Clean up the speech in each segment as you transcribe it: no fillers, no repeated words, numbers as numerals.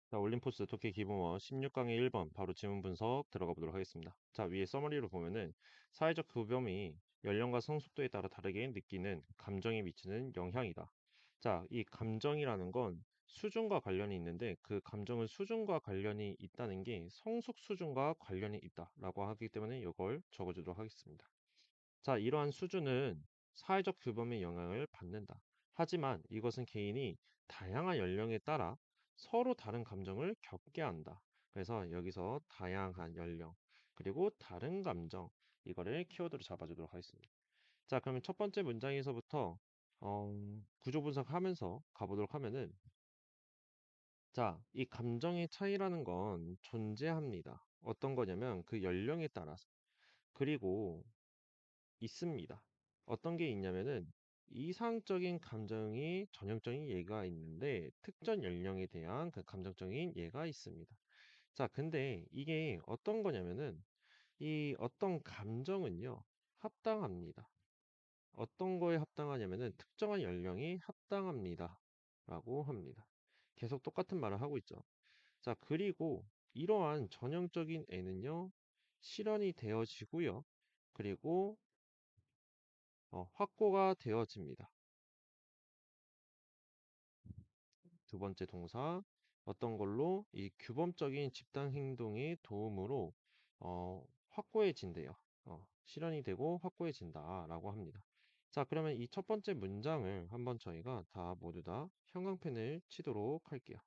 자, 올림포스 토끼 기본원 16강의 1번 바로 지문 분석 들어가 보도록 하겠습니다. 자, 위에 서머리로 보면은 사회적 교범이 연령과 성숙도에 따라 다르게 느끼는 감정에 미치는 영향이다. 자, 이 감정이라는 건 수준과 관련이 있는데 그 감정은 수준과 관련이 있다는 게 성숙 수준과 관련이 있다라고 하기 때문에 이걸 적어주도록 하겠습니다. 자, 이러한 수준은 사회적 규범의 영향을 받는다. 하지만 이것은 개인이 다양한 연령에 따라 서로 다른 감정을 겪게 한다. 그래서 여기서 다양한 연령, 그리고 다른 감정, 이거를 키워드로 잡아주도록 하겠습니다. 자, 그러면 첫 번째 문장에서부터 구조 분석하면서 가보도록 하면은 자, 이 감정의 차이라는 건 존재합니다. 어떤 거냐면 그 연령에 따라서. 그리고 있습니다. 어떤 게 있냐면은 이상적인 감정이 전형적인 예가 있는데 특정 연령에 대한 그 감정적인 예가 있습니다. 자, 근데 이게 어떤 거냐면은 이 어떤 감정은요, 합당합니다. 어떤 거에 합당하냐면은 특정한 연령이 합당합니다. 라고 합니다. 계속 똑같은 말을 하고 있죠. 자, 그리고 이러한 전형적인 애는요, 실현이 되어지고요. 그리고 확고가 되어집니다. 두 번째 동사, 어떤 걸로 이 규범적인 집단 행동의 도움으로 확고해진대요. 실현이 되고 확고해진다라고 합니다. 자, 그러면 이 첫 번째 문장을 한번 저희가 다 모두 다 형광펜을 치도록 할게요.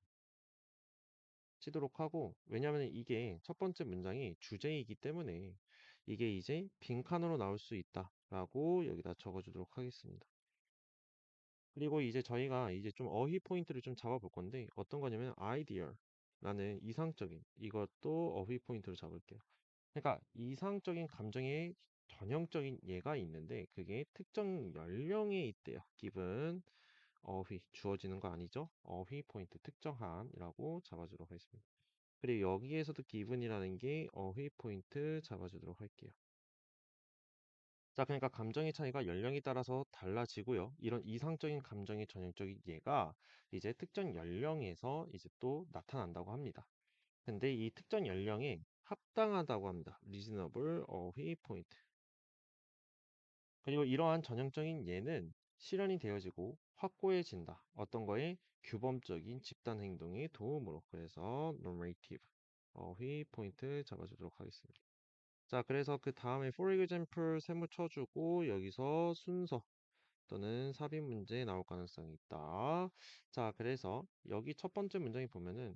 치도록 하고, 왜냐하면 이게 첫 번째 문장이 주제이기 때문에 이게 이제 빈칸으로 나올 수 있다라고 여기다 적어주도록 하겠습니다. 그리고 이제 저희가 이제 좀 어휘 포인트를 좀 잡아볼 건데 어떤 거냐면 ideal라는 이상적인 이것도 어휘 포인트로 잡을게요. 그러니까 이상적인 감정의 전형적인 예가 있는데 그게 특정 연령에 있대요. given 어휘 주어지는 거 아니죠? 어휘 포인트 특정한이라고 잡아주도록 하겠습니다. 그리고 여기에서도 given이라는 게 어휘 포인트 잡아주도록 할게요. 자, 그러니까 감정의 차이가 연령에 따라서 달라지고요. 이런 이상적인 감정의 전형적인 예가 이제 특정 연령에서 이제 또 나타난다고 합니다. 근데 이 특정 연령에 합당하다고 합니다. reasonable 어휘 포인트. 그리고 이러한 전형적인 예는 실현이 되어지고 확고해진다. 어떤 거에 규범적인 집단 행동의 도움으로. 그래서 normative 어휘 포인트 잡아주도록 하겠습니다. 자, 그래서 그 다음에 for example 세무 쳐주고 여기서 순서 또는 삽입 문제 나올 가능성이 있다. 자, 그래서 여기 첫 번째 문장에 보면은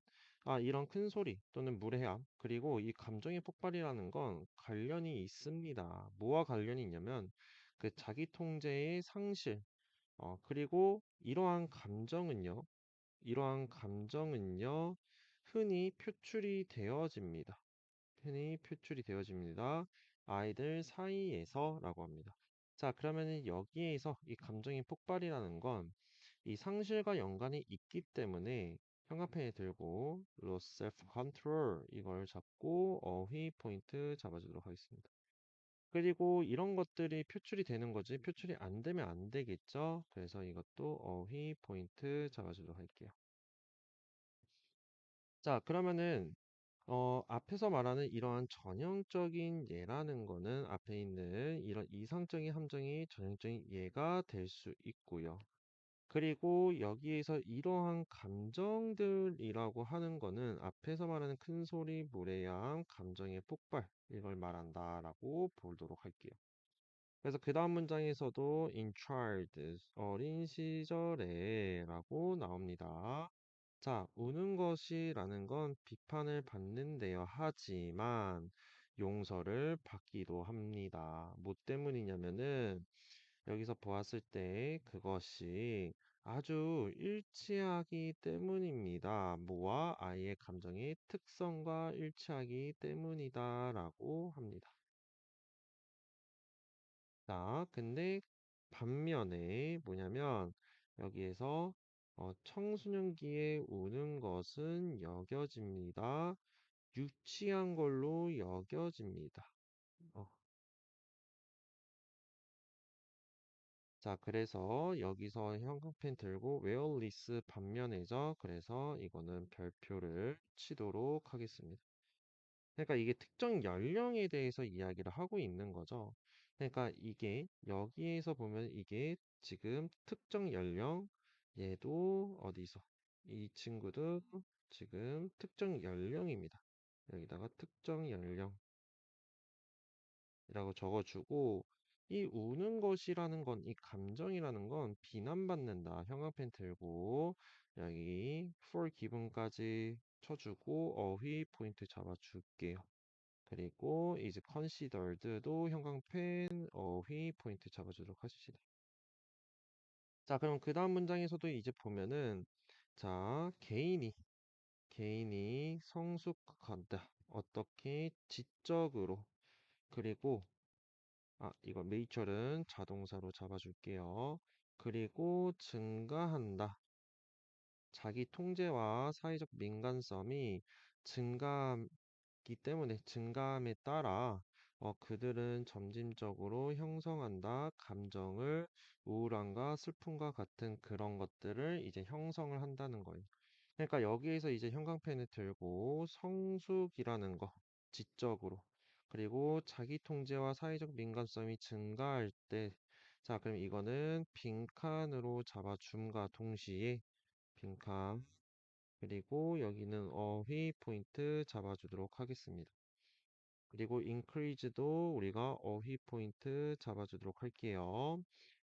이런 큰 소리 또는 무례함 그리고 이 감정의 폭발이라는 건 관련이 있습니다. 뭐와 관련이 있냐면 그 자기 통제의 상실 그리고 이러한 감정은요 흔히 표출이 되어집니다. 흔히 표출이 되어집니다. 아이들 사이에서라고 합니다. 자, 그러면은 여기에서 이 감정의 폭발이라는 건 이 상실과 연관이 있기 때문에 형광펜에 들고 loss self control 이걸 잡고 어휘 포인트 잡아주도록 하겠습니다. 그리고 이런 것들이 표출이 되는 거지 표출이 안 되면 안 되겠죠. 그래서 이것도 어휘 포인트 잡아주도록 할게요. 자, 그러면은 앞에서 말하는 이러한 전형적인 예라는 거는 앞에 있는 이런 이상적인 함정이 전형적인 예가 될 수 있고요. 그리고 여기에서 이러한 감정들이라고 하는 거는 앞에서 말하는 큰 소리, 무례함, 감정의 폭발 이걸 말한다라고 보도록 할게요. 그래서 그 다음 문장에서도 in child 어린 시절에 라고 나옵니다. 자, 우는 것이라는 건 비판을 받는데요. 하지만 용서를 받기도 합니다. 뭐 때문이냐면은 여기서 보았을 때 그것이 아주 일치하기 때문입니다. 뭐와 아이의 감정의 특성과 일치하기 때문이다라고 합니다. 자, 근데 반면에 뭐냐면 여기에서 청소년기에 우는 것은 여겨집니다. 유치한 걸로 여겨집니다. 어, 자, 그래서 여기서 형광펜 들고 where this 반면에죠. 그래서 이거는 별표를 치도록 하겠습니다. 그러니까 이게 특정 연령에 대해서 이야기를 하고 있는 거죠. 그러니까 이게 여기에서 보면 이게 지금 특정 연령, 얘도 어디서 이 친구도 지금 특정 연령입니다. 여기다가 특정 연령이라고 적어주고 이 우는 것이라는 건 이 감정이라는 건 비난받는다. 형광펜 들고 여기 for given까지 쳐주고 어휘 포인트 잡아줄게요. 그리고 이제 considered도 형광펜 어휘 포인트 잡아주도록 하십시다. 자, 그럼 그 다음 문장에서도 이제 보면은 자, 개인이 성숙한다. 어떻게 지적으로 그리고 이거 메이철은 자동사로 잡아줄게요. 그리고 증가한다. 자기 통제와 사회적 민감성이 증가하기 때문에 증가함에 따라 그들은 점진적으로 형성한다. 감정을 우울함과 슬픔과 같은 그런 것들을 이제 형성을 한다는 거예요. 그러니까 여기에서 이제 형광펜을 들고 성숙이라는 거, 지적으로. 그리고 자기 통제와 사회적 민감성이 증가할 때, 자, 그럼 이거는 빈칸으로 잡아줌과 동시에 빈칸, 그리고 여기는 어휘 포인트 잡아주도록 하겠습니다. 그리고 increase도 우리가 어휘 포인트 잡아주도록 할게요.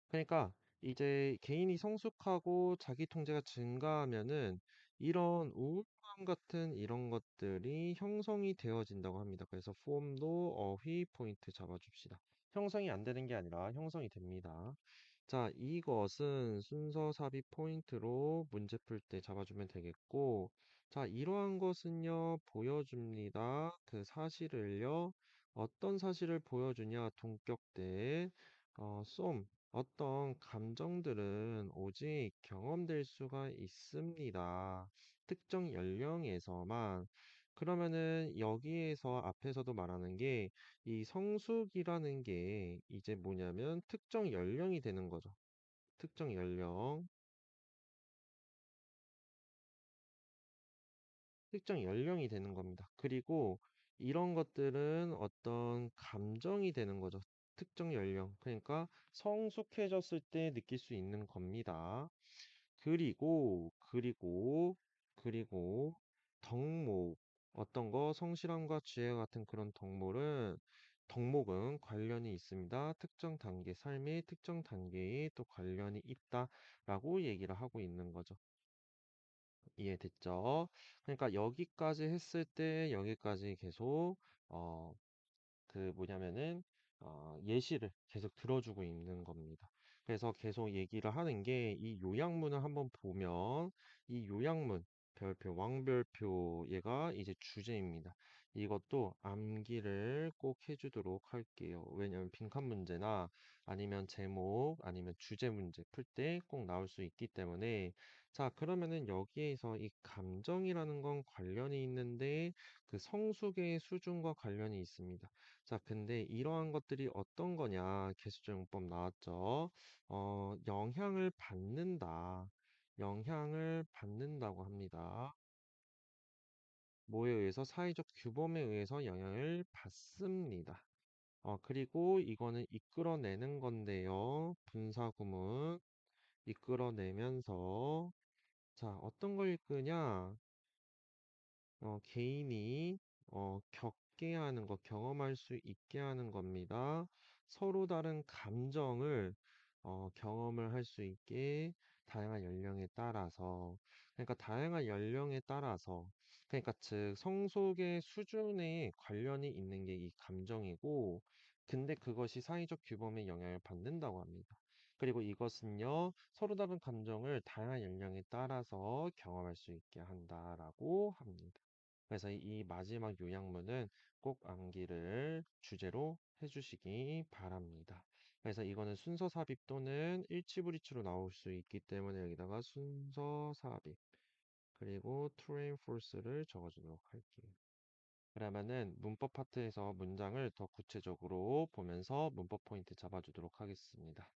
그러니까 이제 개인이 성숙하고 자기 통제가 증가하면은 이런 우울감 같은 이런 것들이 형성이 되어진다고 합니다. 그래서 form도 어휘 포인트 잡아줍시다. 형성이 안 되는 게 아니라 형성이 됩니다. 자, 이것은 순서 삽입 포인트로 문제 풀 때 잡아주면 되겠고, 자, 이러한 것은요, 보여줍니다. 그 사실을요, 어떤 사실을 보여주냐, 동격 때, 어떤 감정들은 오직 경험될 수가 있습니다. 특정 연령에서만. 그러면은 여기에서 앞에서도 말하는 게 이 성숙이라는 게 이제 뭐냐면 특정 연령이 되는 거죠. 특정 연령, 특정 연령이 되는 겁니다. 그리고 이런 것들은 어떤 감정이 되는 거죠. 특정 연령. 그러니까 성숙해졌을 때 느낄 수 있는 겁니다. 그리고 덕목. 어떤 거 성실함과 지혜 같은 그런 덕목은 관련이 있습니다. 특정 단계, 삶의 특정 단계에 또 관련이 있다라고 얘기를 하고 있는 거죠. 이해됐죠? 그러니까 여기까지 했을 때 여기까지 계속 어, 그 뭐냐면은 예시를 계속 들어주고 있는 겁니다. 그래서 계속 얘기를 하는 게 이 요약문을 한번 보면 이 요약문 별표 왕별표 얘가 이제 주제입니다. 이것도 암기를 꼭 해주도록 할게요. 왜냐면 빈칸 문제나 아니면 제목 아니면 주제 문제 풀 때 꼭 나올 수 있기 때문에 자 그러면은 여기에서 이 감정이라는 건 관련이 있는데 그 성숙의 수준과 관련이 있습니다. 자, 근데 이러한 것들이 어떤 거냐? 개수적 용법 나왔죠? 영향을 받는다. 영향을 받는다고 합니다. 뭐에 의해서? 사회적 규범에 의해서 영향을 받습니다. 그리고 이거는 이끌어내는 건데요. 분사구문. 이끌어내면서, 자, 어떤 걸 이끄냐? 개인이 겪게 하는 것, 경험할 수 있게 하는 겁니다. 서로 다른 감정을 경험을 할 수 있게 다양한 연령에 따라서, 그러니까 다양한 연령에 따라서, 그러니까 즉 성속의 수준에 관련이 있는 게 이 감정이고, 근데 그것이 사회적 규범에 영향을 받는다고 합니다. 그리고 이것은요, 서로 다른 감정을 다양한 연령에 따라서 경험할 수 있게 한다라고 합니다. 그래서 이 마지막 요약문은 꼭 암기를 주제로 해주시기 바랍니다. 그래서 이거는 순서 삽입 또는 일치불이치로 나올 수 있기 때문에 여기다가 순서 삽입 그리고 true and false를 적어주도록 할게요. 그러면은 문법 파트에서 문장을 더 구체적으로 보면서 문법 포인트 잡아주도록 하겠습니다.